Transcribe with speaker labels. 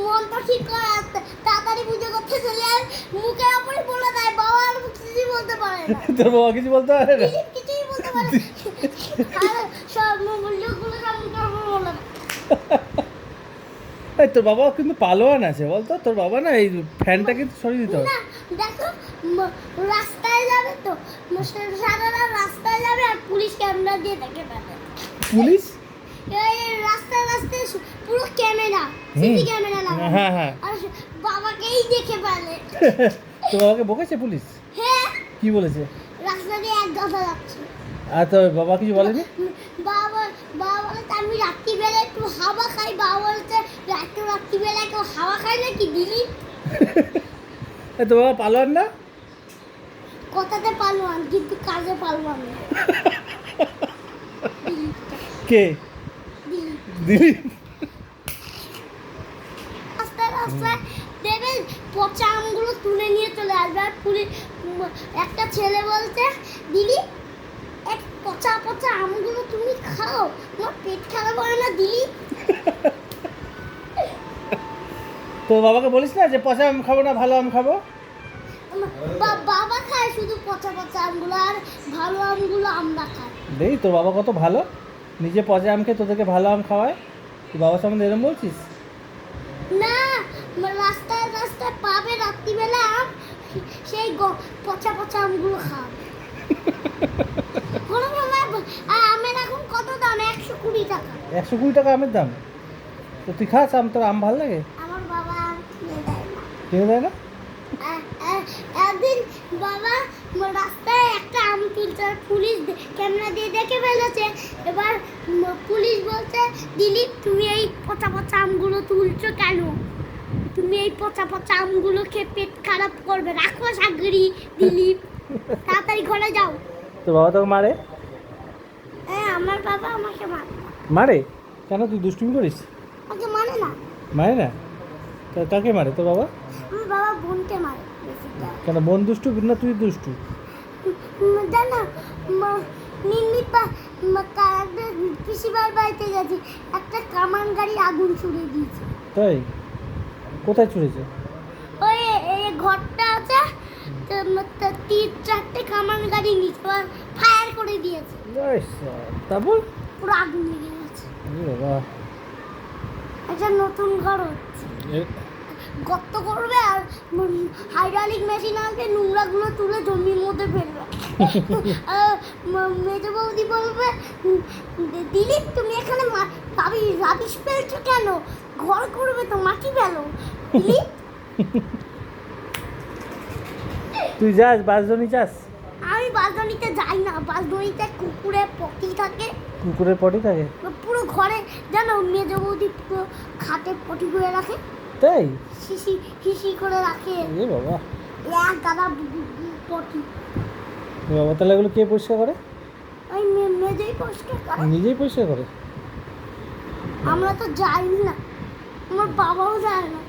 Speaker 1: মনটা ঠিক করে তাড়াতাড়ি পুজো করতে চলে আর মুখের ওপরই বলে দেয়, বাবা আর কিছুই বলতে পারে না।
Speaker 2: তোর বাবা কিছু বলতে পারে না?
Speaker 1: কিছুই বলতে পারে না। আর সব লোকগুলো সব মুখের ওপর বলে দেয়।
Speaker 2: এই তোর বাবা কিন্তু পালোয়ান আছে বলতো, তোর বাবা না এই ফ্যানটা কিন্তু সরিয়ে দিতে হবে।
Speaker 1: না দেখো, রাস্তায় যাবে তো, সারা রাত রাস্তায় যাবে আর পুলিশ ক্যামেরা দিয়ে দেখে ফেলে।
Speaker 2: পুলিশ
Speaker 1: এই রাস্তায় রাস্তায় পুরো ক্যামেরা, সিসি ক্যামেরা লাগানো।
Speaker 2: হ্যাঁ হ্যাঁ।
Speaker 1: আর বাবাকেই দেখে ফেলে।
Speaker 2: তোর বাবাকে বকেছে পুলিশ?
Speaker 1: হ্যাঁ,
Speaker 2: কি বলেছে?
Speaker 1: রাস্তা দিয়ে এক গাধা যাচ্ছে।
Speaker 2: আর তোর বাবা কিছু বলেনি?
Speaker 1: বাবা বাবা বলতে আমি রাত্রিবেলা একটু হাওয়া খাই। বাবা বলতে রাত্রিবেলা কেউ হাওয়া খায় নাকি দিলি?
Speaker 2: এই তোর বাবা পালোয়ান না?
Speaker 1: কথাতে পালোয়ান কিন্তু কাজে পালোয়ান না।
Speaker 2: কে?
Speaker 1: দিলীপ।
Speaker 2: দিলীপ?
Speaker 1: রাস্তায় রাস্তায় দেবে পচা আমগুলো তুলে নিয়ে চলে আসবে। আর পুলিশ একটা ছেলে বলছে, দিলীপ এক পচা পচা আমগুলো তুমি খাও, তোমার পেট খারাপ হয় না দিলীপ?
Speaker 2: তোর বাবাকে বলিস না যে পচা আম খাবো না, ভালো আম খাবো?
Speaker 1: বাবা খায় শুধু পচা পচা আমগুলো, আর ভালো আমগুলো আমরা খাই।
Speaker 2: দেই তোর বাবা কত ভালো, নিজে পচা আম খেয়ে তোদেরকে ভালো আম খাওয়ায়। তুই বাবার সম্বন্ধে এরকম বলছিস?
Speaker 1: না, রাস্তায় রাস্তায় পাবে রাত্রিবেলা আম, সেই পচা পচা আমগুলো খাওয়াবে। কোনো আর আমের এখন কত দাম? 120 টাকা।
Speaker 2: 120 টাকা আমের দাম? তো তুই খাস আম? তোর আম ভালো লাগে?
Speaker 1: আমার বাবা আম কিনে দেয় না।
Speaker 2: কিনে দেয় না?
Speaker 1: একদিন বাবা রাস্তায় একটা আম তুলছে, আর পুলিশ ক্যামেরা দিয়ে দেখে ফেলেছে। এবার পুলিশ বলছে, দিলীপ তুমি এই পচা পচা আমগুলো তুলছো কেন? তুমি এই পচা পচা আমগুলো খেয়ে পেট খারাপ করবে, রাখো সাগরি। দিলীপ তাড়াতাড়ি ঘরে যাও।
Speaker 2: তোর বাবা তোকে মারে?
Speaker 1: হ্যাঁ, আমার বাবা আমাকে মারে।
Speaker 2: মারে কেন? তুই দুষ্টুমি করিস?
Speaker 1: আমাকে মানে না।
Speaker 2: মারে না? কাকে মারে তোর বাবা?
Speaker 1: আমার বাবা বোনকে মারে বেশি।
Speaker 2: কেন, বোন দুষ্টু না তুই দুষ্টু?
Speaker 1: জানো পিসিবার বাড়িতে গেছি, একটা কামান গাড়ি আগুন ছুড়ে দিয়েছে।
Speaker 2: তাই? কোথায় ছুঁড়েছে?
Speaker 1: ওই এই ঘরটা আছে, 3-4টে কামান গাড়ি নিচে ফায়ার করে দিয়েছে।
Speaker 2: তারপর
Speaker 1: পুরো আগুন লেগে গেছে।
Speaker 2: বাবা,
Speaker 1: একটা নতুন ঘর হচ্ছে, গর্ত করবে আর হাইড্রোলিক মেশিন আনবে, নোংরাগুলো তুলে জমির মধ্যে ফেলবে। মেজো বৌদি বলবে, দিলীপ তুমি এখানে রাবিশ ফেলছো কেন? ঘর করবে তো, মাটি ফেলো। দিলীপ
Speaker 2: তুই যাস বাসজনি যাস?
Speaker 1: আমি বাসদনিতে যাই না, বাসদনিতে কুকুরের পটি থাকে।
Speaker 2: কুকুরের পটি থাকে?
Speaker 1: পুরো ঘরে জানো মেজো বৌদি পুরো খাটে পটি করে রাখে।
Speaker 2: তাই?
Speaker 1: হিসি করে রাখে।
Speaker 2: এ বাবা,
Speaker 1: এক গাদা পটি।
Speaker 2: এ বাবা, তাহলে এগুলো কে পরিষ্কার করে?
Speaker 1: ওই মেজেই পরিষ্কার করে।
Speaker 2: নিজেই পরিষ্কার করে?
Speaker 1: আমরা তো যাই না, আমার বাবাও যায় না।